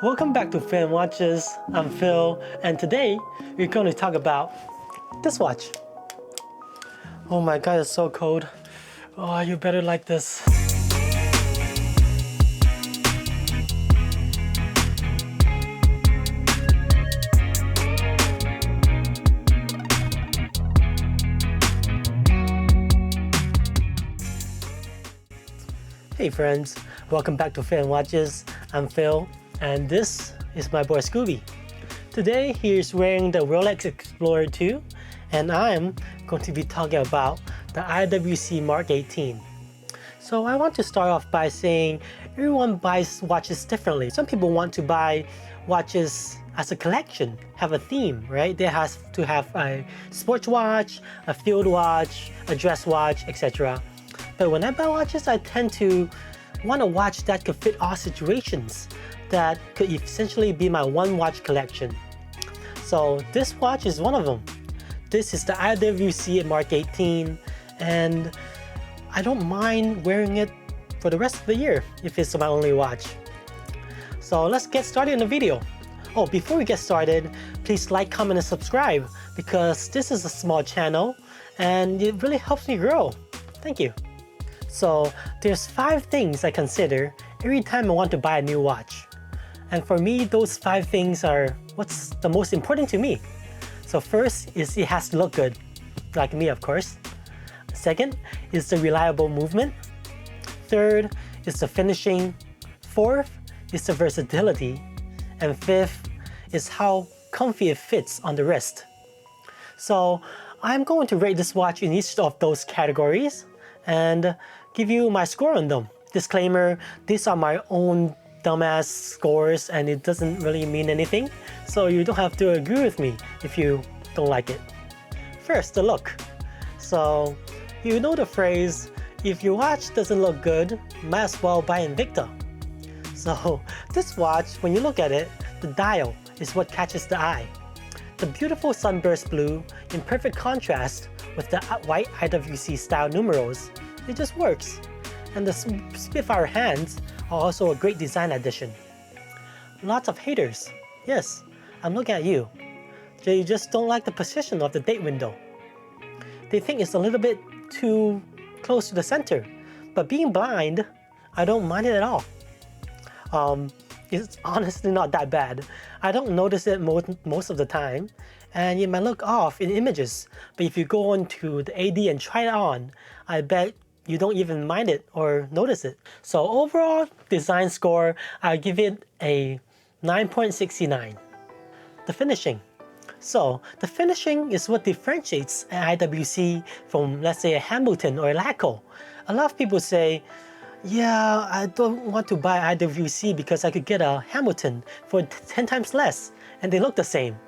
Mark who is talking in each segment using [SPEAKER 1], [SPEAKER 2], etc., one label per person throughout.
[SPEAKER 1] Welcome back to Film Watches. I'm Phil, and today we're going to talk about this watch. Oh my god, it's so cold. Oh, you better like this. Hey friends, welcome back to Film Watches. I'm Phil, and this is my boy Scooby. Today he's wearing the Rolex Explorer 2, and I'm going to be talking about the IWC Mark 18. So I want to start off by saying everyone buys watches differently. Some people want to buy watches as a collection, have a theme, right? They have to have a sports watch, a field watch, a dress watch, etc. But when I buy watches, I tend to want a watch that could fit all situations, that could essentially be my one watch collection. So this watch is one of them. This is the IWC Mark 18, and I don't mind wearing it for the rest of the year if it's my only watch. So let's get started in the video. Oh, before we get started, please like, comment, and subscribe, because this is a small channel and it really helps me grow. Thank you. So there's 5 things I consider every time I want to buy a new watch. And for me, those 5 things are what's the most important to me. So first is it has to look good, like me of course. Second is the reliable movement. Third is the finishing. Fourth is the versatility. And fifth is how comfy it fits on the wrist. So I'm going to rate this watch in each of those categories and give you my score on them. Disclaimer, these are my own dumbass scores and it doesn't really mean anything, so you don't have to agree with me if you don't like it. First, the look. So you know the phrase, if your watch doesn't look good, might as well buy Invicta. So this watch, when you look at it, the dial is what catches the eye. The beautiful sunburst blue in perfect contrast with the white IWC style numerals. It just works. And the Spitfire hands are also a great design addition. Lots of haters. Yes, I'm looking at you. They just don't like the position of the date window. They think it's a little bit too close to the center. But being blind, I don't mind it at all. It's honestly not that bad. I don't notice it most of the time, and it might look off in images, but if you go onto the AD and try it on, I bet you don't even mind it or notice it. So overall design score, I'll give it a 9.69. The finishing. So the finishing is what differentiates an IWC from, let's say, a Hamilton or a Laco. A lot of people say, yeah, I don't want to buy IWC because I could get a Hamilton for 10 times less and they look the same.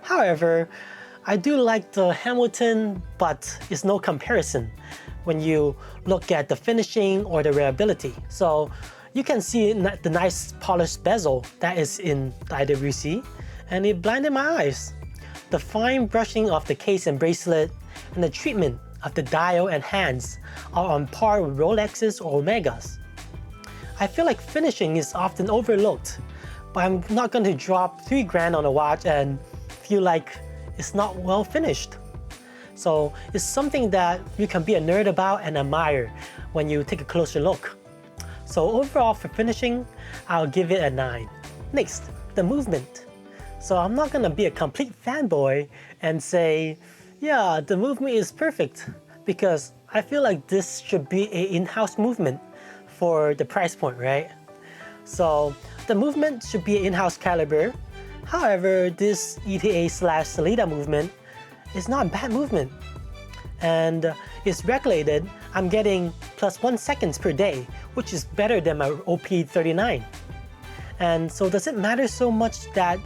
[SPEAKER 1] However, I do like the Hamilton, but it's no comparison when you look at the finishing or the reliability. So you can see the nice polished bezel that is in the IWC, and it blinded my eyes. The fine brushing of the case and bracelet and the treatment of the dial and hands are on par with Rolexes or Omegas. I feel like finishing is often overlooked, but I'm not going to drop 3 grand on a watch and feel like it's not well finished. So it's something that you can be a nerd about and admire when you take a closer look. So overall for finishing, I'll give it a 9. Next, the movement. So I'm not going to be a complete fanboy and say, yeah, the movement is perfect, because I feel like this should be an in-house movement for the price point, right? So the movement should be an in-house caliber. However, this ETA/Sellita movement is not a bad movement, and it's regulated. I'm getting plus 1 seconds per day, which is better than my OP39. And so does it matter so much that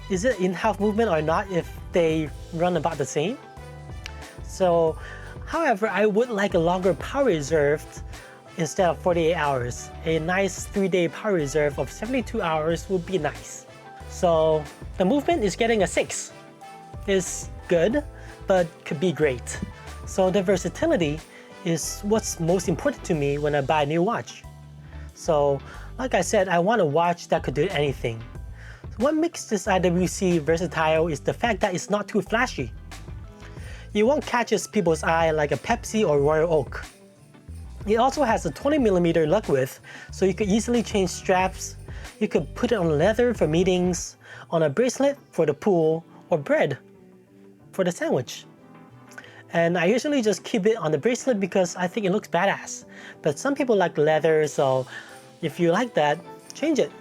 [SPEAKER 1] is it in-house movement or not if they run about the same? So, however, I would like a longer power reserve instead of 48 hours. A nice 3-day power reserve of 72 hours would be nice. So the movement is getting a 6. It's good, but could be great. So the versatility is what's most important to me when I buy a new watch. So like I said, I want a watch that could do anything. What makes this IWC versatile is the fact that it's not too flashy. It won't catch people's eye like a Pepsi or Royal Oak. It also has a 20mm lug width, so you could easily change straps. You could put it on leather for meetings, on a bracelet for the pool, or bread for the sandwich. And I usually just keep it on the bracelet because I think it looks badass. But some people like leather, so if you like that, change it.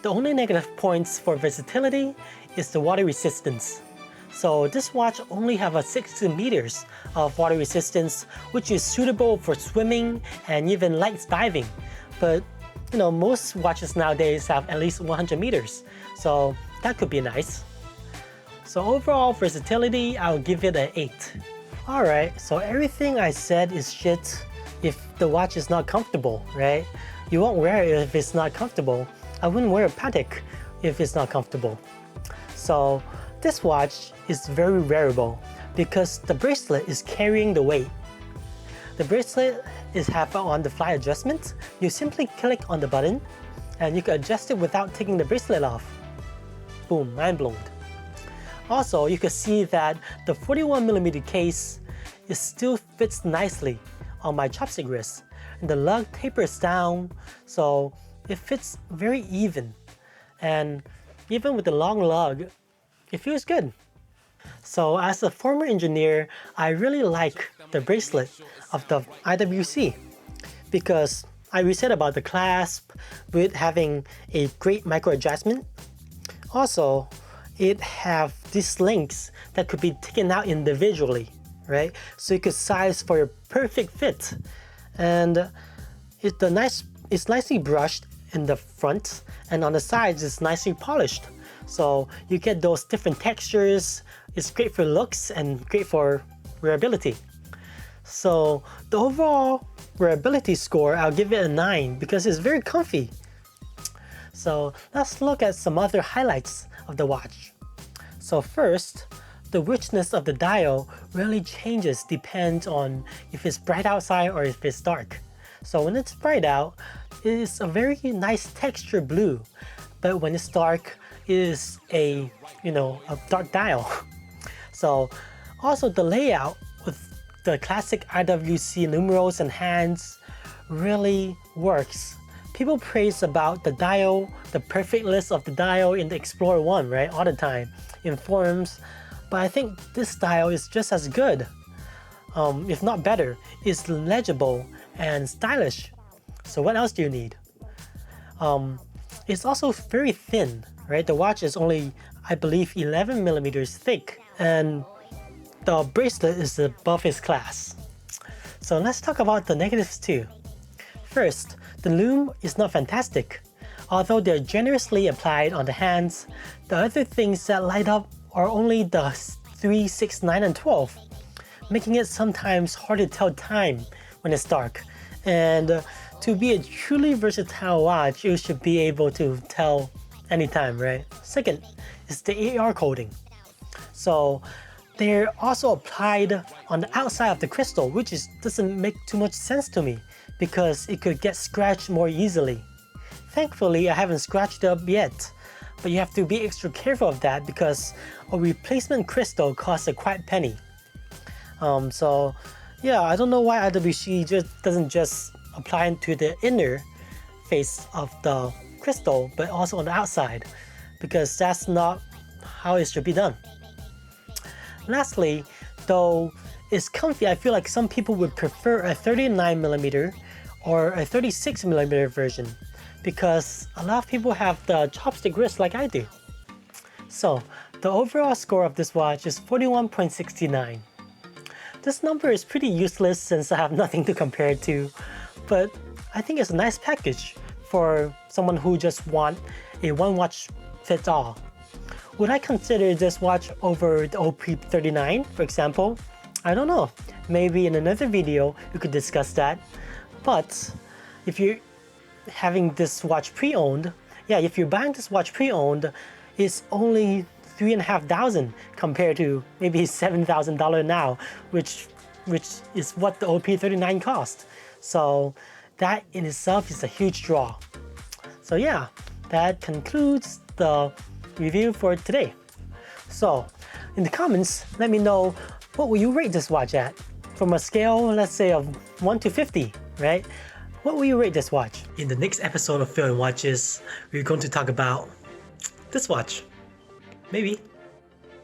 [SPEAKER 1] The only negative points for versatility is the water resistance. So this watch only have a 60 meters of water resistance, which is suitable for swimming and even light diving. But most watches nowadays have at least 100 meters, so that could be nice. So overall versatility, I'll give it an 8. Alright, so everything I said is shit if the watch is not comfortable, right? You won't wear it if it's not comfortable. I wouldn't wear a Patek if it's not comfortable. So this watch is very wearable because the bracelet is carrying the weight. The bracelet have on-the-fly adjustment. You simply click on the button and you can adjust it without taking the bracelet off. Boom, mind blown. Also, you can see that the 41mm case still fits nicely on my chopstick wrist. And the lug tapers down, so it fits very even. And even with the long lug, it feels good. So as a former engineer, I really like the bracelet of the IWC because we said about the clasp with having a great micro adjustment. Also, it have these links that could be taken out individually, right? So you could size for your perfect fit. And it's nicely brushed in the front, and on the sides it's nicely polished. So you get those different textures. It's great for looks and great for wearability. So the overall wearability score, I'll give it a 9 because it's very comfy. So let's look at some other highlights of the watch. So first, the richness of the dial really changes depends on if it's bright outside or if it's dark. So when it's bright out, it is a very nice texture blue, but when it's dark, it is a dark dial. So also the layout with the classic IWC numerals and hands really works. People praise about the dial, the perfect list of the dial in the Explorer 1, right? All the time in forums. But I think this dial is just as good, if not better. It's legible and stylish. So what else do you need? It's also very thin, right? The watch is only, I believe, 11mm thick, and the bracelet is above its class. So let's talk about the negatives too. First, the lume is not fantastic. Although they're generously applied on the hands, the other things that light up are only the 3, 6, 9, and 12, making it sometimes hard to tell time when it's dark. And to be a truly versatile watch, you should be able to tell anytime, right? Second is the AR coating. So they're also applied on the outside of the crystal, which doesn't make too much sense to me because it could get scratched more easily. Thankfully, I haven't scratched up yet, but you have to be extra careful of that because a replacement crystal costs quite a penny. So yeah, I don't know why IWC doesn't just apply it to the inner face of the crystal, but also on the outside, because that's not how it should be done. Lastly, though it's comfy, I feel like some people would prefer a 39mm or a 36mm version, because a lot of people have the chopstick wrist like I do. So the overall score of this watch is 41.69. This number is pretty useless since I have nothing to compare it to, but I think it's a nice package for someone who just want a one watch fits all. Would I consider this watch over the OP39, for example? I don't know. Maybe in another video we could discuss that. But if you're having this watch pre-owned, if you're buying this watch pre-owned, it's only $3,500 compared to maybe $7,000 now, which is what the OP39 cost. So that in itself is a huge draw. So yeah, that concludes the review for today. So in the comments, let me know, what will you rate this watch at? From a scale, let's say of 1 to 50, right? What will you rate this watch? In the next episode of Phil and Watches, we're going to talk about this watch. Maybe.